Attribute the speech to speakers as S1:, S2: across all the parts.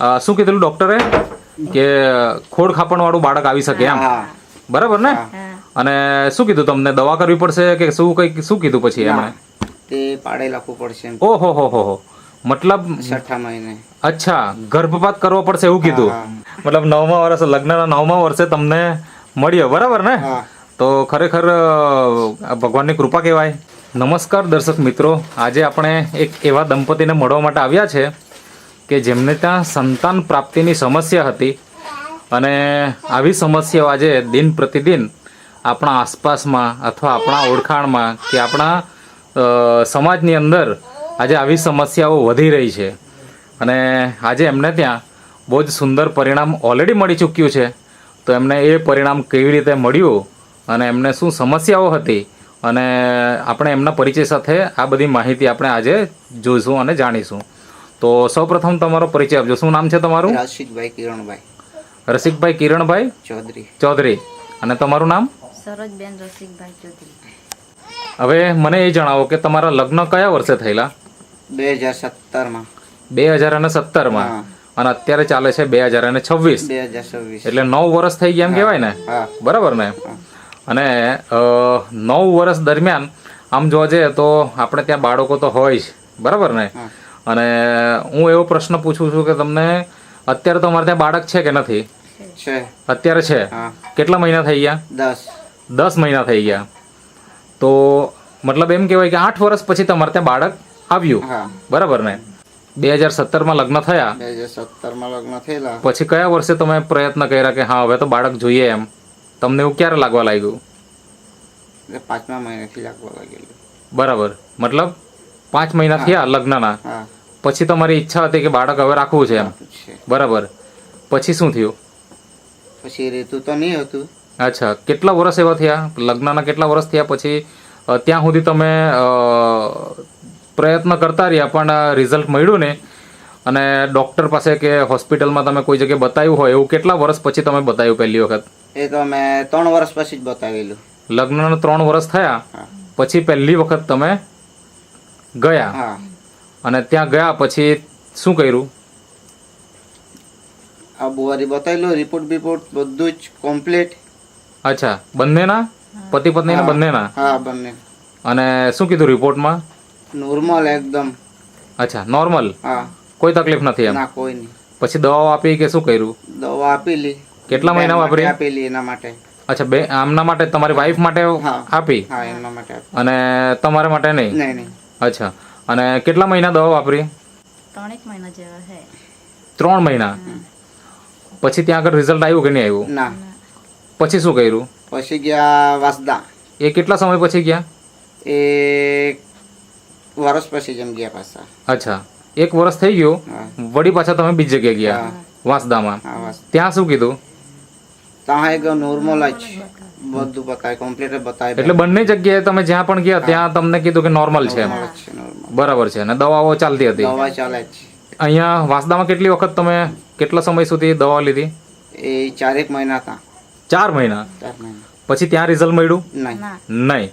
S1: શું કીધું ડોક્ટરે કે ખોડ ખાપણ વાળું બાળક આવી શકે એમ, બરાબર ને? અને શું કીધું તમને, દવા કરવી પડશે કે શું કીધું પછી એમણે?
S2: તે પાડે લખવું પડશે એમ.
S1: ઓહો હો, મતલબ
S2: 6ઠા મહિને.
S1: અચ્છા, ગર્ભપાત કરવો પડશે એવું કીધું. મતલબ 9મા વર્ષે, લગ્નના 9મા વર્ષે તમને મળ્યો, બરાબર ને? તો ખરેખર ભગવાનની કૃપા કહેવાય. નમસ્કાર દર્શક મિત્રો, આજે આપણે એક એવા દંપતીને મળવા માટે આવ્યા છે કે જેમને ત્યાં સંતાન પ્રાપ્તિની સમસ્યા હતી, અને આવી સમસ્યાઓ આજે દિન પ્રતિદિન આપણા આસપાસમાં અથવા આપણા ઓળખાણમાં કે આપણા સમાજની અંદર આજે આવી સમસ્યાઓ વધી રહી છે. અને આજે એમને ત્યાં બહુ જ સુંદર પરિણામ ઓલરેડી મળી ચૂક્યું છે. તો એમને એ પરિણામ કેવી રીતે મળ્યું અને એમને શું સમસ્યાઓ હતી, અને આપણે એમના પરિચય સાથે આ બધી માહિતી આપણે આજે જોઈશું અને જાણીશું. તો સૌપ્રથમ તમારો પરિચય આપજો. શું નામ છે તમારું?
S2: રસિકભાઈ કિરણભાઈ.
S1: રસિકભાઈ કિરણભાઈ ચૌધરી. અને તમારું નામ?
S3: સરોજબેન રસિકભાઈ ચૌધરી.
S1: હવે મને એ જણાવો કે તમારા લગ્ન કયા વર્ષે થયેલા?
S2: 2017માં.
S1: 2017માં. અને અત્યારે ચાલે છે 2026. એટલે 9 વર્ષ થઈ ગયા એમ કહેવાય ને, બરાબર ને? અને 9 વર્ષ દરમિયાન આમ જોવા જઈએ તો આપણે ત્યાં બાળકો તો હોય જ, બરાબર ને? અને હું એવો પ્રશ્ન પૂછું છું કે તમને અત્યારે તમારે ત્યાં બાળક છે કે નથી? અત્યારે છે. કેટલા મહિના થઈ ગયા? 10 મહિના થઈ ગયા. તો મતલબ એમ કહેવાય કે 8 વર્ષ પછી તમારે ત્યાં બાળક આવ્યું, બરાબર ને? 2017માં લગ્ન થયા.
S2: 2017માં લગ્ન થયેલા.
S1: પછી કયા વર્ષે તમે પ્રયત્ન કર્યા કે હા હવે તો બાળક જોઈએ એમ? તમને એવું ક્યારે લાગવા લાગ્યું?
S2: 5મા મહિનાથી લાગવા લાગેલું.
S1: બરાબર, મતલબ 5 મહિના થયા લગ્નના પછી તમારી ઈચ્છા હતી કે બાળક હવે રાખવું છે એમ, બરાબર? પછી શું થયું?
S2: પછી રહેતું તો નહીં હતું.
S1: અચ્છા, કેટલા વર્ષ એવા થયા? લગ્નના કેટલા વર્ષ થયા પછી ત્યાં સુધી તમે પ્રયત્ન કરતા રહ્યા પણ રિઝલ્ટ મળ્યું ને? અને ડૉક્ટર પાસે કે હોસ્પિટલમાં તમે કોઈ જગ્યાએ બતાવ્યું હોય એવું કેટલા વર્ષ પછી તમે બતાવ્યું પહેલી વખત?
S2: એ તો મેં 3 વર્ષ પછી જ બતાવેલું.
S1: લગ્નના 3 વર્ષ થયા પછી પહેલી વખત તમે ગયા, અને ત્યાં ગયા પછી શું કર્યું?
S2: આ બુવારી બતાવેલું, રિપોર્ટ બધું જ કમ્પ્લીટ.
S1: અચ્છા, બંનેના? પતિ પત્નીના બંનેના?
S2: હા, બંને.
S1: અને શું કીધું રિપોર્ટમાં?
S2: નોર્મલ એકદમ.
S1: અચ્છા, નોર્મલ.
S2: હા,
S1: કોઈ તકલીફ નથી એમ?
S2: ના, કોઈ નહીં.
S1: પછી દવાઓ આપી કે શું કર્યું?
S2: દવા આપેલી.
S1: કેટલા મહિના વાપરી?
S2: આપેલી એના માટે.
S1: અચ્છા, આમના માટે, તમારી વાઈફ માટે આપી?
S2: હા, એમના માટે.
S1: અને તમારા માટે નહીં?
S2: નહીં.
S1: અચ્છા, અને કેટલા મહિના દવા વાપરી?
S3: 3 મહિના જેવા છે.
S1: 3 મહિના. પછી ત્યાં આગળ રિઝલ્ટ આવ્યું કે નહીં આવ્યું?
S2: ના.
S1: પછી શું કર્યું?
S2: પછી ગયા વાસદા.
S1: એ કેટલા સમય પછી ગયા?
S2: એ વર્ષ પછી જેમ ગયા પાછા.
S1: અચ્છા, 1 વર્ષ થઈ ગયું, વળી પાછા તમે બીજી જગ્યાએ ગયા વાંસદામાં. ત્યાં શું કીધું?
S2: ત્યાં એક નોર્મલ જ બધું બતાવે, કમ્પ્લીટ બતાવે.
S1: એટલે બંને જગ્યાએ તમે જ્યાં પણ ગયા ત્યાં તમને કીધું કે નોર્મલ છે એમ? બરાબર છે. અને દવાઓ ચાલતી હતી?
S2: દવા ચાલે જ.
S1: અહીંયા વાંસદામાં કેટલી વખત તમે કેટલા સમય સુધી દવા લીધી?
S2: એ 4 મહિના હતા.
S1: 4 મહિના. પછી ત્યાં રિઝલ્ટ મળ્યું નહીં?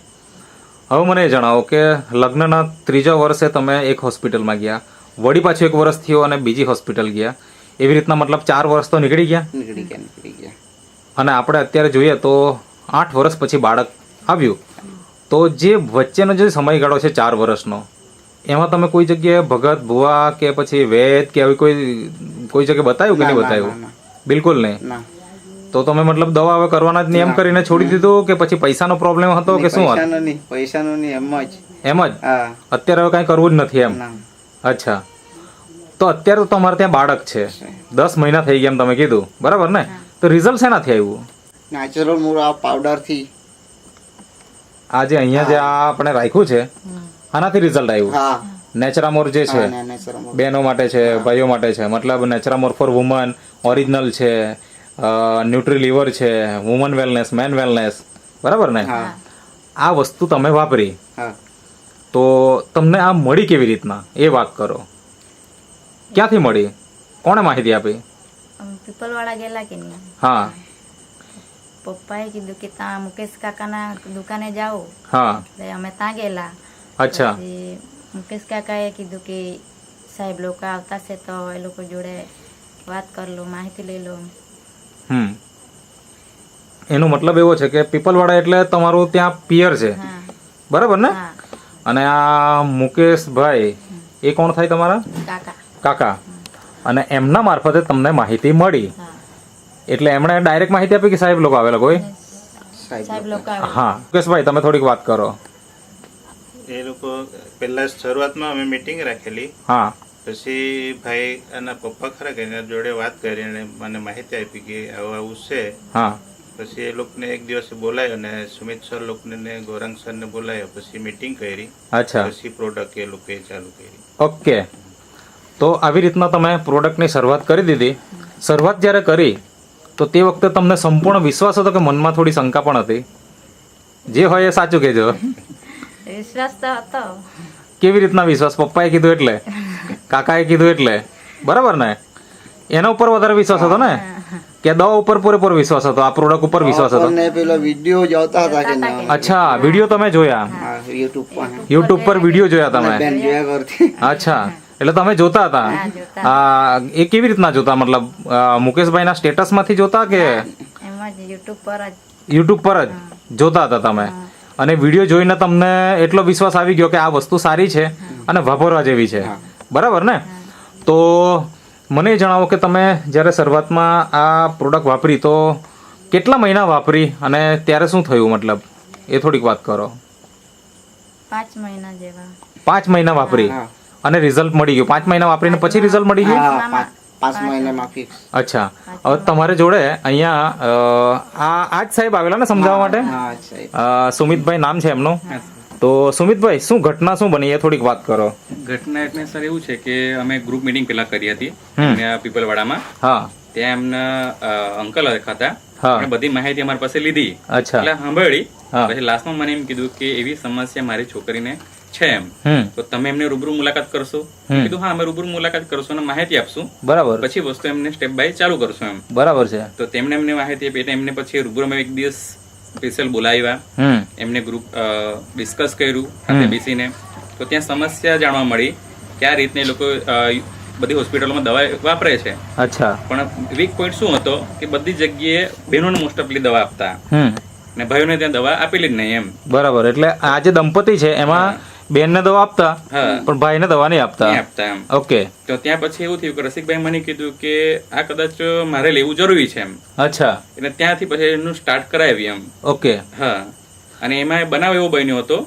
S1: હવે મને એ જણાવો કે લગ્નના 3જા વર્ષે તમે એક હોસ્પિટલમાં ગયા, વળી પાછું 1 વર્ષ થયો અને બીજી હોસ્પિટલ ગયા, એવી રીતના મતલબ 4 વર્ષ તો નીકળી ગયા. અને આપણે અત્યારે જોઈએ તો 8 વર્ષ પછી બાળક આવ્યું. તો જે વચ્ચેનો જે સમયગાળો છે 4 વર્ષનો, એમાં તમે કોઈ જગ્યાએ ભગત ભુવા કે પછી વેદ કે આવી કોઈ જગ્યાએ બતાવ્યું કે નહીં બતાવ્યું? બિલકુલ નહીં. તો તમે મતલબ દવા હવે કરવાના જ નિયમ કરીને છોડી દીધું કે પછી પૈસાનો પ્રોબ્લેમ હતો કે શું હતો?
S2: પૈસાનો નહીં,
S1: એમ જ. અત્યારે હવે કાંઈ કરવું જ નથી એમ? અચ્છા, તો અત્યારે તો તમારે ત્યાં બાળક છે, 10 મહિના થઈ ગયા એમ તમે કીધું, બરાબર ને? તો રિઝલ્ટ શેનાથી આવ્યું?
S2: નેચરલ મૂળ પાવડર થી.
S1: આ જે અહીંયા જે આપણે રાખ્યું છે આનાથી રિઝલ્ટ આવ્યું? નેચરામોર જે છે બહેનો માટે છે, ભાઈઓ માટે છે, મતલબ નેચરામોર ફોર વુમન ઓરિજિનલ છે, ન્યુટ્રી લીવર છે, વુમન વેલનેસ, મેન વેલનેસ, બરાબર ને? આ વસ્તુ તમે વાપરી તો તમને આ મળી કેવી રીતના એ વાત કરો. ક્યાંથી મળી? કોણે માહિતી આપી?
S3: પીપલવાળા ગયેલા કે નહીં?
S1: હા.
S3: પપ્પાએ કીધું કે ત્યાં મુકેશ કાકાના દુકાને જાઓ.
S1: હા.
S3: અમે ત્યાં ગયેલા.
S1: અચ્છા.
S3: મુકેશ કાકાએ કીધું કે સાહેબ લોકો આવતા છે તો એ લોકો જોડે વાત કરી લો, માહિતી લઈ લો.
S1: એનો મતલબ એવો છે કે પીપલવાડા એટલે તમારું ત્યાં પિયર છે,
S3: હા
S1: બરાબર ને?
S3: હા
S1: અને આ મુકેશભાઈ એ કોણ થાય તમારા
S3: કાકા.
S1: કાકા? અને એમના મારફતે તમને માહિતી મળી,
S3: હા
S1: એટલે એમણે ડાયરેક્ટ માહિતી આપી કે સાહેબ લોકો આવેલા કોઈ?
S3: સાહેબ લોકો આવે.
S1: હા મુકેશભાઈ તમે થોડીક વાત કરો.
S4: એ લોકો પહેલા શરૂઆતમાં અમે મીટિંગ રાખેલી,
S1: હા
S4: પછી ભાઈ એના પપ્પા ખરા કે એના જોડે વાત કરી અને મને માહિતી આપી કે આવું આવું છે.
S1: હા
S4: પછી એ લોકોને એક દિવસે બોલાયો અને સુમિત સર લોકોને ને ગૌરાંગ સરને બોલાયો, પછી મીટિંગ કરી,
S1: અચ્છા
S4: પછી પ્રોડક્ટ એ લોકોએ ચાલુ કરી.
S1: ઓકે. તો આવી રીતના તમે પ્રોડક્ટની શરૂઆત કરી દીધી. શરૂઆત જ્યારે કરી તો તે વખતે તમને સંપૂર્ણ વિશ્વાસ હતો કે મનમાં થોડી શંકા પણ હતી? જે હોય એ સાચું કહેજો.
S3: વિશ્વાસ તો હતો.
S1: કેવી રીતના વિશ્વાસ? પપ્પાએ કીધું એટલે, કાકાએ કીધું એટલે, બરાબર ને? એના ઉપર વધારે વિશ્વાસ હતો ને કે દવા ઉપર પૂરેપૂરો વિશ્વાસ હતો? આ પ્રોડક્ટ ઉપર વિશ્વાસ હતો?
S2: ને પેલો વિડીયો જોતા હતા કે ના,
S1: અચ્છા, વિડીયો તમે જોયા?
S2: હા, YouTube પર
S1: યુટ્યુબ પર વિડીયો જોયા તમે?
S2: બેન જોયા કરતી.
S1: અચ્છા, એટલે તમે જોતા હતા?
S3: હા, જોતા.
S1: એ કેવી રીતના જોતા? મતલબ મુકેશભાઈના સ્ટેટસમાંથી જોતા કે
S3: એમ જ યુટ્યુબ પર જ.
S1: યુટ્યુબ પર જ જોતા હતા તમે? અને વિડીયો જોઈને તમને એટલો વિશ્વાસ આવી ગયો કે આ વસ્તુ સારી છે અને વાપરવા જેવી છે, બરાબર ને? તો મને એ જણાવો કે તમે જ્યારે શરૂઆતમાં આ પ્રોડક્ટ વાપરી તો કેટલા મહિના વાપરી અને ત્યારે શું થયું? મતલબ એ થોડીક વાત કરો.
S3: 5 મહિના જેવા.
S1: 5 મહિના વાપરી
S2: હા.
S1: અને રિઝલ્ટ મળી ગયું? 5 મહિના વાપરીને પછી રિઝલ્ટ મળી ગયું?
S2: હા, 5 મહિનામાં ફિક્સ.
S1: અચ્છા, હવે તમારે જોડે અહીંયા આ જ સાહેબ આવેલા ને સમજાવવા માટે?
S2: હા સાહેબ.
S1: સુમિતભાઈ નામ છે એમનું. તો સુમિતભાઈ શું ઘટના શું બની એ થોડીક વાત કરો.
S5: ઘટના એટલે સર એવું છે કે અમે ગ્રુપ મીટિંગ પેલા કરી હતી ત્યાં પીપલવાડામાં.
S1: હા
S5: ત્યાં એમના અંકલ હતા,
S1: હા.
S5: એમણે બધી માહિતી અમારી પાસે લીધી,
S1: અચ્છા.
S5: એટલે સાંભળી.
S1: હા.
S5: પછી લાસ્ટમાં મને એમ કીધું કે એવી સમસ્યા મારી છોકરીને છે એમ, તો તમે એમને રૂબરૂ મુલાકાત કરશો? કીધું હા, અમે રૂબરૂ મુલાકાત કરશું અને માહિતી આપશું,
S1: બરાબર,
S5: પછી વસ્તુ એમને સ્ટેપ બાય ચાલુ કરશું એમ.
S1: બરાબર છે.
S5: તો તેમને એમને માહિતી આપી એટલે એમને પછી રૂબરૂ અમે એક દિવસ સ્પેશિયલ બોલાવ્યા, એમને ગ્રુપ ડિસ્કસ કર્યું સાથે બેસીને. તો ત્યાં સમસ્યા જાણવા મળી કે આ રીતને એ લોકો બધી હોસ્પિટલોમાં દવા વાપરે છે,
S1: અચ્છા.
S5: પણ વીક પોઈન્ટ શું હતો કે બધી જગ્યાએ બહેનોને મોસ્ટ ઓફલી દવા આપતા ને ભાઈઓને ત્યાં દવા આપેલી જ નહીં એમ.
S1: બરાબર, એટલે આ જે દંપતી છે એમાં બેનને દવા આપતા
S5: હા.
S1: પણ ભાઈને દવા નહીં આપતા.
S5: નહીં આપતા એમ.
S1: ઓકે.
S5: તો ત્યાં પછી એવું થયું કે રસિકભાઈ મને કીધું કે આ કદાચ મારે લેવું જરૂરી છે એમ,
S1: અચ્છા.
S5: એટલે ત્યાંથી પછી એનું સ્ટાર્ટ કરાવી એમ.
S1: ઓકે.
S5: હા, અને એમાં બનાવ એવો બન્યો હતો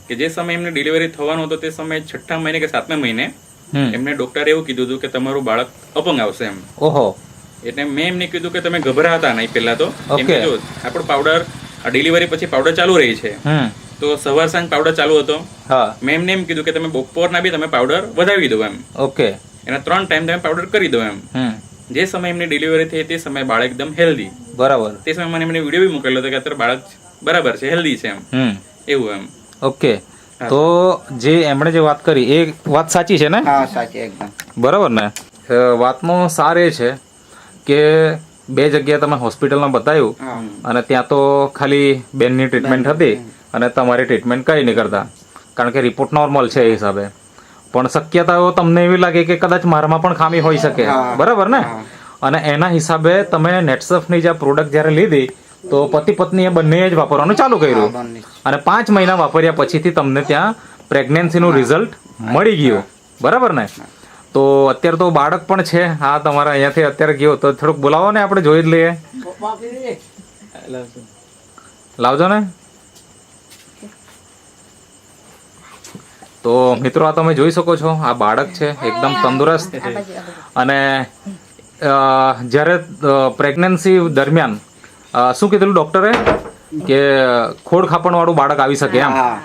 S5: કે જે સમયે એમને ડિલિવરી થવાનો હતો તે સમયે 6મા મહિને કે 7મા મહિને એમને ડોક્ટરે એવું કીધું હતું કે તમારું બાળક અપંગ આવશે એમ.
S1: ઓહો.
S5: એટલે મેં એમને કીધું કે તમે ગભરાતા નહીં પહેલા તો. કેમ કે
S1: Okay.
S5: જો આપણો પાવડર ડિલિવરી પછી પાવડર ચાલુ રહી છે, તો સવાર સાંજ પાવડર ચાલુ હતો.
S1: હા.
S5: મેં એમને એમ કીધું કે તમે બપોરના બી તમે પાવડર વધાવી દો એમ,
S1: ઓકે.
S5: એના 3 ટાઈમ તમે પાવડર કરી દો એમ. જે સમયે એમની ડિલિવરી થઈ તે સમયે બાળક એકદમ હેલ્ધી.
S1: બરાબર.
S5: તે સમયે મને એમને વિડીયો બી મોકલેલો હતો કે અત્યારે બાળક બરાબર છે, હેલ્ધી છે એમ, એવું એમ.
S1: ઓકે. તો જે એમણે જે વાત કરી એ વાત સાચી છે ને?
S2: હા સાચી એકદમ.
S1: બરાબર ને? વાતનો સાર એ છે કે 2 જગ્યાએ તમે હોસ્પિટલમાં બતાવ્યું
S2: હા.
S1: અને ત્યાં તો ખાલી બેનની ટ્રીટમેન્ટ હતી અને તમારી ટ્રીટમેન્ટ કંઈ નહીં કરતા, કારણ કે રિપોર્ટ નોર્મલ છે એ હિસાબે. પણ શક્યતાઓ તમને એવી લાગે કે કદાચ મારામાં પણ ખામી હોઈ શકે,
S2: હા.
S1: બરાબર ને? અને એના હિસાબે તમે નેટસફની જે પ્રોડક્ટ જ્યારે લીધી તો પતિ પત્નીએ બંને જ વાપરવાનું ચાલુ કર્યું
S2: બંને.
S1: અને 5 મહિના વાપર્યા પછીથી તમને ત્યાં પ્રેગ્નન્સીનું રિઝલ્ટ મળી ગયું, બરાબર ને? તો અત્યારે તો બાળક પણ છે. હા, તમારા અહીંયાથી અત્યારે ગયો તો થોડુંક બોલાવો ને, આપણે જોઈ જ લઈએ. લાવજો ને. તો મિત્રો આ તમે જોઈ શકો છો, આ બાળક છે એકદમ તંદુરસ્ત.
S3: આ બાજુ, આ બાજુ.
S1: અને જ્યારે પ્રેગ્નન્સી દરમિયાન શું કીધેલું ડોક્ટરે કે ખોડ ખાપણ વાળું બાળક આવી શકે એમ,
S2: હા.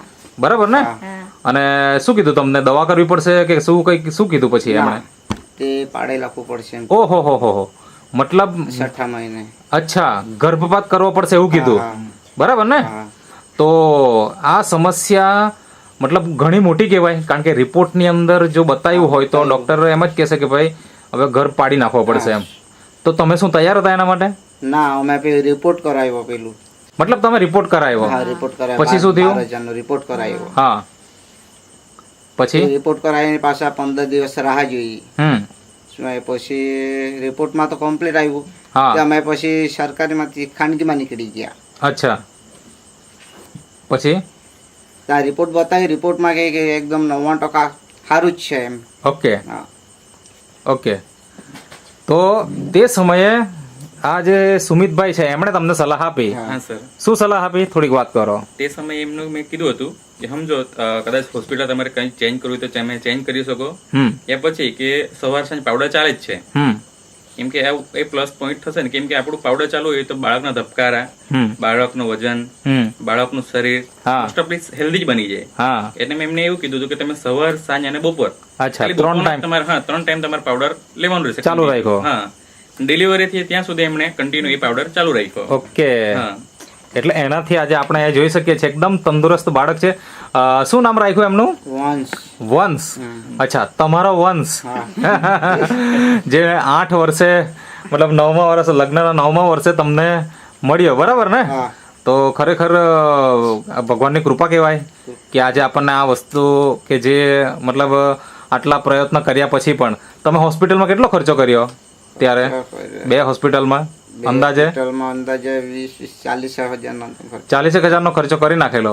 S1: બરાબર ને?
S3: હા.
S1: અને શું કીધું તમને? દવા કરવી પડશે કે શું, કઈ શું કીધું પછી એમણે?
S2: તે પાડે રાખવું પડશે એમ.
S1: ઓહો હો હો, મતલબ
S2: 6 મહિને.
S1: અચ્છા, ગર્ભપાત કરવો પડશે એવું કીધું,
S2: હા.
S1: બરાબર ને?
S2: હા.
S1: તો આ સમસ્યા મતલબ ઘણી મોટી કહેવાય, કારણ કે રિપોર્ટની અંદર જો બતાવ્યું હોય તો ડોક્ટર એમ જ કહેશે કે ભાઈ હવે ગર્ભ પાડી નાખવો પડશે એમ. તો તમે શું તૈયાર હતા એના માટે?
S2: ના, અમે પેલું રિપોર્ટ કરાવ્યો પેલું.
S1: મતલબ તમે રિપોર્ટ કરાવ્યો?
S2: હા, રિપોર્ટ કરાવ્યો.
S1: પછી શું થયું?
S2: 12 હજારનો રિપોર્ટ કરાવ્યો.
S1: હા, પછી?
S2: રિપોર્ટ કરાવીને પાછા 15 દિવસ રાહ જોઈ. પછી રિપોર્ટમાં તો કમ્પ્લીટ આવ્યું
S1: હા.
S2: તે અમે પછી સરકારીમાંથી ખાનગીમાં નીકળી ગયા.
S1: અચ્છા પછી
S2: ત્યાં રિપોર્ટ બતાવી, રિપોર્ટમાં કહે કે એકદમ 99% સારું જ છે એમ.
S1: ઓકે
S2: હા.
S1: ઓકે, તો તે સમયે આ જે સુમિતભાઈ છે એમણે તમને સલાહ આપી.
S5: હા સર,
S1: શું સલાહ આપી, થોડીક વાત કરો.
S5: તે સમયે એમનું મેં કીધું હતું કે સમજો કદાચ હોસ્પિટલ તમારે કંઈ ચેન્જ કરવું હોય તો તમે ચેન્જ કરી શકો. એ પછી કે સવાર સાંજ પાવડર ચાલે જ છે, કેમ કે એ પ્લસ પોઈન્ટ થશે ને, કેમ કે આપણું પાવડર ચાલુ હોય તો બાળકના ધબકારા, બાળકનું વજન, બાળકનું શરીર મોસ્ટ ઓફ હેલ્ધી જ બની જાય.
S1: હા,
S5: એટલે મેં એમને એવું કીધું હતું કે તમે સવાર સાંજ અને બપોર
S1: અચ્છા,
S5: ખાલી
S1: 3
S5: બપોરના
S1: ટાઈમ
S5: તમારે 3 ટાઈમ તમારે પાવડર લેવાનું રહેશે.
S1: ચાલુ રાખ્યો.
S5: હા, ડિલિવરી થી ત્યાં સુધી એમણે કન્ટિન્યુ એ પાવડર ચાલુ રાખ્યો.
S1: ઓકે,
S5: હા,
S1: એટલે એનાથી આજે આપણે અહીંયા જોઈ શકીએ છીએ એકદમ તંદુરસ્ત બાળક છે. શું નામ રાખ્યું એમનું? વંશ. અચ્છા, તમારો વંશ જે 8 વર્ષે મતલબ 9મા વર્ષ, લગ્નના 9મા વર્ષે તમને મળ્યો, બરાબર ને?
S2: હા.
S1: તો ખરેખર ભગવાનની કૃપા કહેવાય કે આજે આપણને આ વસ્તુ કે જે મતલબ આટલા પ્રયત્ન કર્યા પછી પણ તમે હોસ્પિટલમાં કેટલો ખર્ચો કર્યો ત્યારે? 2 હોસ્પિટલમાં અંદાજે
S2: અંદાજે 40 હજારનો ખર્ચ.
S1: 40,000નો ખર્ચો કરી નાખેલો.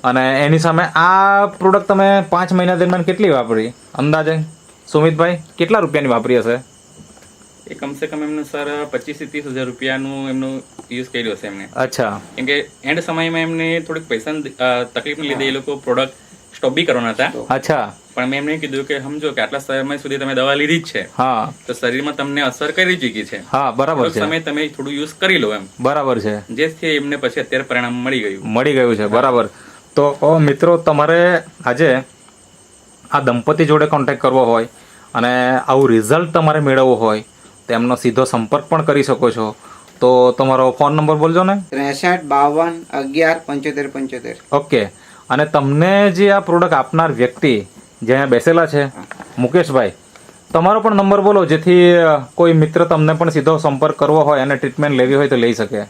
S1: અને એની સામે આ પ્રોડક્ટ તમે 5 મહિના દરમિયાન કેટલી વાપરી અંદાજે? સુમિતભાઈ, કેટલા રૂપિયાની વાપરી હશે?
S5: એ કમસે કમ એમનું સર 25 થી 30 હજાર રૂપિયાનું એમનું યુઝ કર્યું હશે એમને.
S1: અચ્છા,
S5: કેમ કે એન્ડ સમયમાં એમને થોડીક પૈસાની તકલીફને લીધે એ લોકો પ્રોડક્ટ સ્ટોપ બી કરવાના હતા.
S1: અચ્છા,
S5: પણ મેં એમને કીધું કે સમજો કે આટલા સમય સુધી તમે દવા લીધી જ છે,
S1: હા
S5: તો શરીરમાં તમને અસર કરી ચૂકી છે.
S1: હા, બરાબર
S5: થોડોક
S1: છે,
S5: સમય તમે થોડું યુઝ કરી લો એમ.
S1: બરાબર છે,
S5: જેથી એમને પછી અત્યારે પરિણામ મળી ગયું.
S1: મળી ગયું છે, બરાબર. તો મિત્રો, તમારે આજે આ દંપતી જોડે કોન્ટેક્ટ કરવો હોય અને આવું રિઝલ્ટ તમારે મેળવવું હોય તો એમનો સીધો સંપર્ક પણ કરી શકો છો. તો તમારો ફોન નંબર બોલજો ને.
S2: 63 52 11 75 75.
S1: ઓકે, અને તમને જે આ પ્રોડક્ટ આપનાર વ્યક્તિ જે અહીંયા બેસેલા છે મુકેશભાઈ, તમારો પણ નંબર બોલો જેથી કોઈ મિત્ર તમને પણ સીધો સંપર્ક કરવો હોય અને ટ્રીટમેન્ટ લેવી હોય તો લઈ શકે.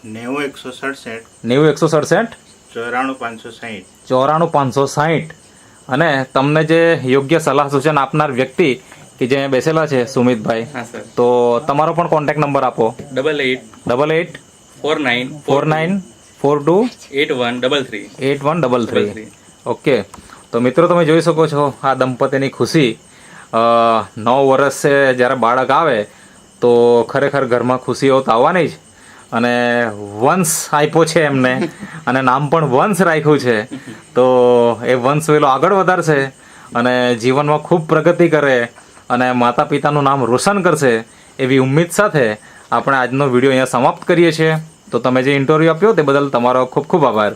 S4: 90 167
S1: 90 167
S4: 94 560.
S1: 94 560. અને તમને જે યોગ્ય સલાહ સૂચન આપનાર વ્યક્તિ કે જે અહીંયા બેસેલા છે સુમિતભાઈ,
S5: હા સર,
S1: તો તમારો પણ કોન્ટેક્ટ નંબર આપો.
S5: 88
S1: 88
S5: 49
S1: 49 42
S5: 8133.
S1: 8133. ઓકે, તો મિત્રો તમે જોઈ શકો છો આ દંપતીની ખુશી. 9 વર્ષે જ્યારે બાળક આવે તો ખરેખર ઘરમાં ખુશીઓ તો આવવાની જ. અને વંશ આપ્યો છે એમને અને નામ પણ વંશ રાખ્યું છે. તો એ વંશ વેલો આગળ વધારશે અને જીવનમાં ખૂબ પ્રગતિ કરે અને માતા પિતાનું નામ રોશન કરશે એવી ઉમ્મીદ સાથે આપણે આજનો વિડીયો અહીંયા સમાપ્ત કરીએ છીએ. તો તમે જે ઇન્ટરવ્યૂ આપ્યો તે બદલ તમારો ખૂબ ખૂબ આભાર.